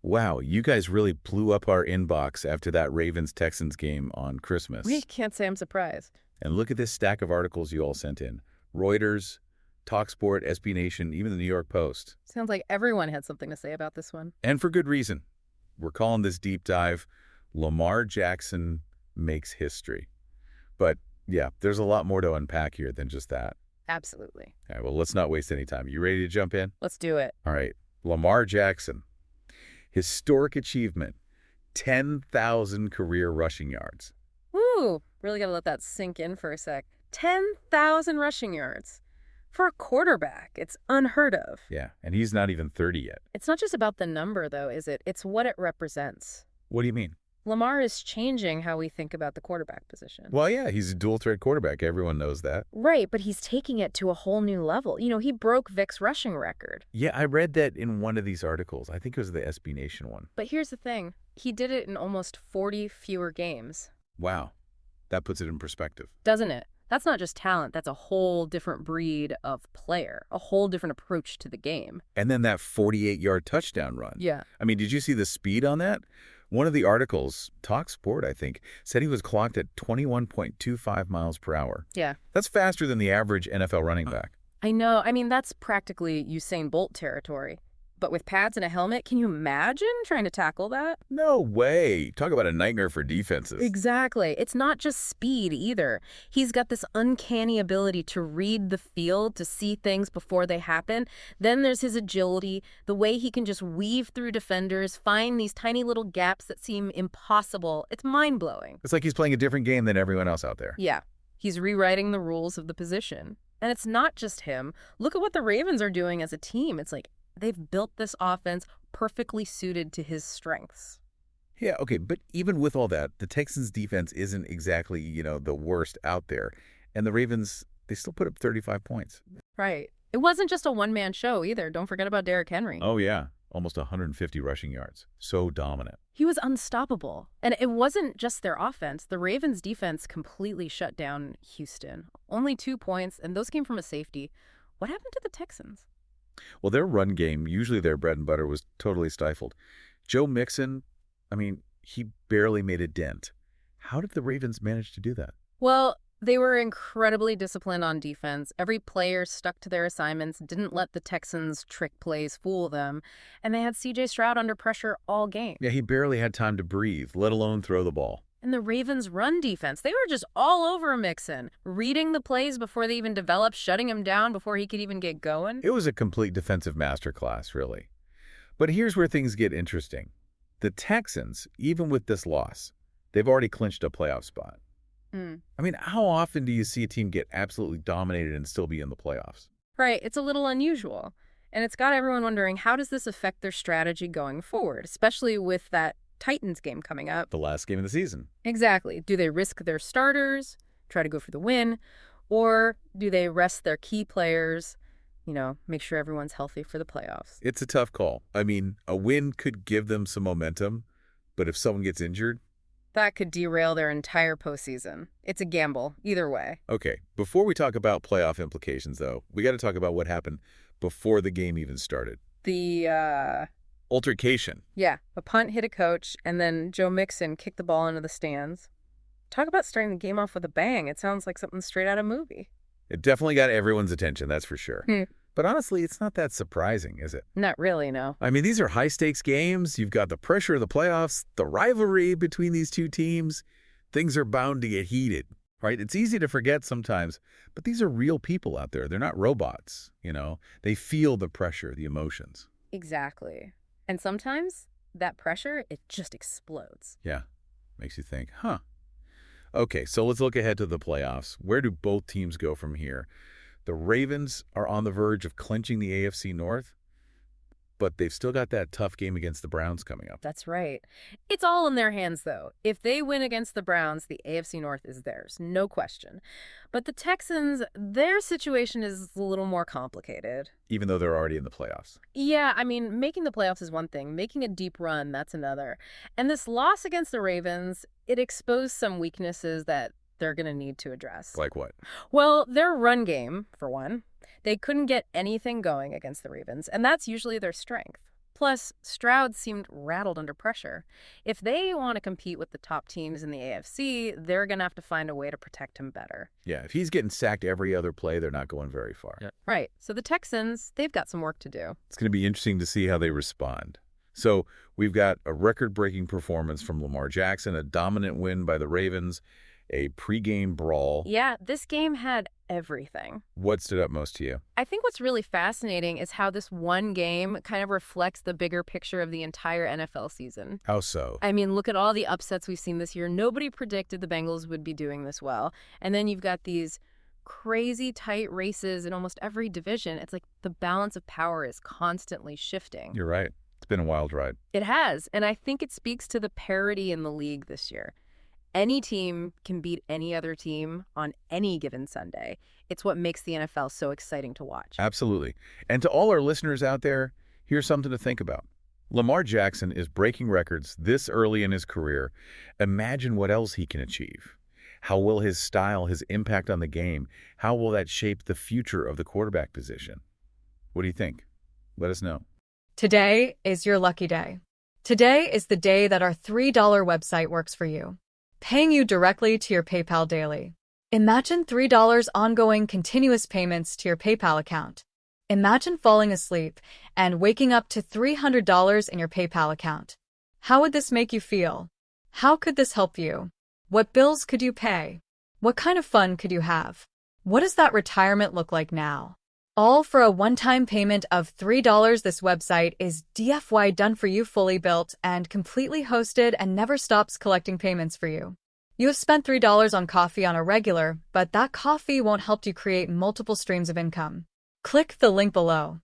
Wow, you guys really blew up our inbox after that Ravens-Texans game on Christmas. We can't say I'm surprised. And look at this stack of articles you all sent in. Reuters, TalkSport, SB Nation, even the New York Post. Sounds like everyone had something to say about this one. And for good reason. We're calling this deep dive, Lamar Jackson Makes History. But yeah, there's a lot more to unpack here than just that. Absolutely. All right, well, let's not waste any time. You ready to jump in? Let's do it. All right, Lamar Jackson. Historic achievement, 10,000 career rushing yards. Woo! Really got to let that sink in for a sec. 10,000 rushing yards. For a quarterback, it's unheard of. Yeah, and he's not even 30 yet. It's not just about the number, though, is it? It's what it represents. What do you mean? Lamar is changing how we think about the quarterback position. Well, yeah, he's a dual-threat quarterback. Everyone knows that. Right, but he's taking it to a whole new level. You know, he broke Vic's rushing record. Yeah, I read that in one of these articles. I think it was the SB Nation one. But here's the thing. He did it in almost 40 fewer games. Wow, that puts it in perspective. Doesn't it? That's not just talent. That's a whole different breed of player, a whole different approach to the game. And then that 48-yard touchdown run. Yeah. I mean, did you see the speed on that? One of the articles, TalkSport, I think, said he was clocked at 21.25 miles per hour. Yeah. That's faster than the average NFL running back. I know. I mean, that's practically Usain Bolt territory. But with pads and a helmet, can you imagine trying to tackle that? No way. Talk about a nightmare for defenses. Exactly. It's not just speed either. He's got this uncanny ability to read the field, to see things before they happen. Then there's his agility, the way he can just weave through defenders, find these tiny little gaps that seem impossible. It's mind-blowing. It's like he's playing a different game than everyone else out there. Yeah. He's rewriting the rules of the position. And it's not just him. Look at what the Ravens are doing as a team. It's like they've built this offense perfectly suited to his strengths. Yeah, okay, but even with all that, the Texans' defense isn't exactly, the worst out there. And the Ravens, they still put up 35 points. Right. It wasn't just a one-man show either. Don't forget about Derrick Henry. Oh, yeah. Almost 150 rushing yards. So dominant. He was unstoppable. And it wasn't just their offense. The Ravens' defense completely shut down Houston. Only 2 points, and those came from a safety. What happened to the Texans? Well, their run game, usually their bread and butter, was totally stifled. Joe Mixon, he barely made a dent. How did the Ravens manage to do that? Well, they were incredibly disciplined on defense. Every player stuck to their assignments, didn't let the Texans' trick plays fool them, and they had C.J. Stroud under pressure all game. Yeah, he barely had time to breathe, let alone throw the ball. And the Ravens' run defense, they were just all over Mixon, reading the plays before they even developed, shutting him down before he could even get going. It was a complete defensive masterclass, really. But here's where things get interesting. The Texans, even with this loss, they've already clinched a playoff spot. How often do you see a team get absolutely dominated and still be in the playoffs? Right, it's a little unusual. And it's got everyone wondering, how does this affect their strategy going forward, especially with that Titans game coming up? The last game of the season. Exactly. Do they risk their starters, try to go for the win, or do they rest their key players, make sure everyone's healthy for the playoffs? It's a tough call. A win could give them some momentum, but if someone gets injured, that could derail their entire postseason. It's a gamble, either way. Okay, before we talk about playoff implications, though, we got to talk about what happened before the game even started. The, altercation. Yeah, a punt hit a coach, and then Joe Mixon kicked the ball into the stands. Talk about starting the game off with a bang. It sounds like something straight out of a movie. It definitely got everyone's attention, that's for sure. But honestly, it's not that surprising, is it? Not really, no. These are high-stakes games. You've got the pressure of the playoffs, the rivalry between these two teams. Things are bound to get heated, right? It's easy to forget sometimes, but these are real people out there. They're not robots, They feel the pressure, the emotions. Exactly. And sometimes that pressure, it just explodes. Yeah. Makes you think, Okay, so let's look ahead to the playoffs. Where do both teams go from here? The Ravens are on the verge of clinching the AFC North, but they've still got that tough game against the Browns coming up. That's right. It's all in their hands, though. If they win against the Browns, the AFC North is theirs, no question. But the Texans, their situation is a little more complicated. Even though they're already in the playoffs. Yeah, making the playoffs is one thing. Making a deep run, that's another. And this loss against the Ravens, it exposed some weaknesses that they're going to need to address. Like what? Well, their run game, for one. They couldn't get anything going against the Ravens, and that's usually their strength. Plus, Stroud seemed rattled under pressure. If they want to compete with the top teams in the AFC, they're going to have to find a way to protect him better. Yeah, if he's getting sacked every other play, they're not going very far. Yeah. Right. So the Texans, they've got some work to do. It's going to be interesting to see how they respond. So we've got a record-breaking performance from Lamar Jackson, a dominant win by the Ravens, a pregame brawl. Yeah, this game had everything. What stood up most to you? I think what's really fascinating is how this one game kind of reflects the bigger picture of the entire NFL season. How so? I mean, look at all the upsets we've seen this year. Nobody predicted the Bengals would be doing this well. And then you've got these crazy tight races in almost every division. It's like the balance of power is constantly shifting. You're right. It's been a wild ride. It has, and I think it speaks to the parity in the league this year. Any team can beat any other team on any given Sunday. It's what makes the NFL so exciting to watch. Absolutely. And to all our listeners out there, here's something to think about. Lamar Jackson is breaking records this early in his career. Imagine what else he can achieve. How will his style, his impact on the game, how will that shape the future of the quarterback position? What do you think? Let us know. Today is your lucky day. Today is the day that our $3 website works for you, paying you directly to your PayPal daily. Imagine $3 ongoing continuous payments to your PayPal account. Imagine falling asleep and waking up to $300 in your PayPal account. How would this make you feel? How could this help you? What bills could you pay? What kind of fun could you have? What does that retirement look like now? All for a one-time payment of $3. This website is DFY done for you, fully built and completely hosted, and never stops collecting payments for you. You have spent $3 on coffee on a regular, but that coffee won't help you create multiple streams of income. Click the link below.